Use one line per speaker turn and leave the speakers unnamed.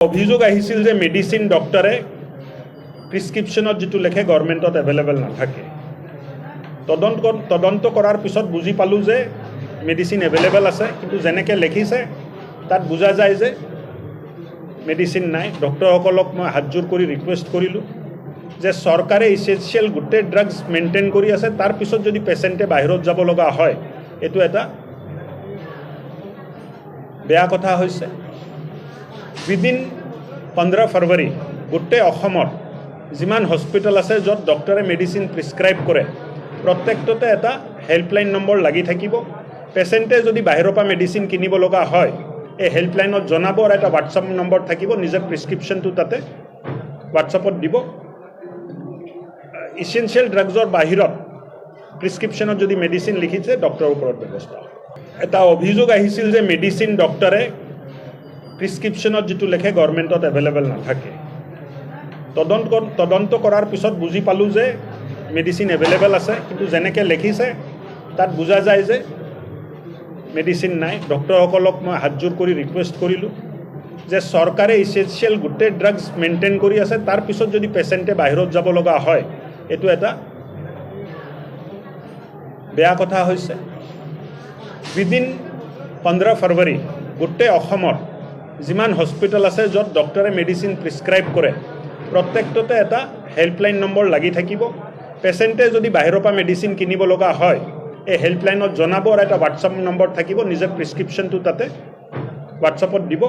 অভিযোগ আহিছিল যে মেডিচিন ডক্টৰে প্ৰিস্ক্ৰিপশ্যনত যেটো লেখে গভৰ্ণমেণ্টত এভেইলেবল নাথাকে। তদন্ত কৰাৰ পিছত বুজি পালোঁ যে মেডিচিন এভেইলেবল আছে, কিন্তু যেনেকৈ লিখিছে তাত বুজা যায় যে মেডিচিন নাই। ডক্টৰসকলক মই হাতজোৰ কৰি ৰিকুৱেষ্ট কৰিলোঁ যে চৰকাৰে ইছেঞ্চিয়েল গোটেই ড্ৰাগছ মেইনটেইন কৰি আছে, তাৰ পিছত যদি পেচেণ্টে বাহিৰত যাব লগা হয় এইটো এটা বেয়া কথা হৈছে। উইদিন 15 ফেব্ৰুৱাৰী গোটেই অসমৰ যিমান হস্পিটেল আছে য'ত ডক্টৰে মেডিচিন প্ৰিস্ক্ৰাইব কৰে প্ৰত্যেকটোতে এটা হেল্পলাইন নম্বৰ লাগি থাকিব। পেচেণ্টে যদি বাহিৰৰ পৰা মেডিচিন কিনিব লগা হয় এই হেল্পলাইনত জনাব আৰু এটা হোৱাটছআপ নম্বৰ থাকিব, নিজৰ প্ৰিস্ক্ৰিপশ্যনটো তাতে হোৱাটছআপত দিব। ইছেঞ্চিয়েল ড্ৰাগছৰ বাহিৰত প্ৰিস্ক্ৰিপশ্যনত যদি মেডিচিন লিখিছে ডক্টৰৰ ওপৰত ব্যৱস্থা। এটা অভিযোগ আহিছিল যে মেডিচিন ডক্টৰে প্ৰিস্ক্ৰিপশ্যনত যেটো লেখে গভৰ্ণমেণ্টত এভেইলেবল নাথাকে। তদন্ত কৰাৰ পিছত বুজি পালোঁ যে মেডিচিন এভেইলেবল আছে, কিন্তু যেনেকৈ লিখিছে তাত বুজা যায় যে মেডিচিন নাই। ডক্টৰসকলক মই হাতজোৰ কৰি ৰিকুৱেষ্ট কৰিলোঁ যে চৰকাৰে ইছেঞ্চিয়েল গোটেই ড্ৰাগছ মেইনটেইন কৰি আছে, তাৰ পিছত যদি পেচেণ্টে বাহিৰত যাব লগা হয় এইটো এটা বেয়া কথা হৈছে। উইদিন 15 ফেব্ৰুৱাৰী গোটেই অসমৰ যিমান হস্পিটেল আছে য'ত ডক্টৰে মেডিচিন প্ৰিস্ক্ৰাইব কৰে প্ৰত্যেকটোতে এটা হেল্পলাইন নম্বৰ লাগি থাকিব। পেচেণ্টে যদি বাহিৰৰ পৰা মেডিচিন কিনিব লগা হয় এই হেল্পলাইনত জনাব আৰু এটা হোৱাটছআপ নম্বৰ থাকিব, নিজৰ প্ৰিস্ক্ৰিপশ্যনটো তাতে হোৱাটছআপত দিব।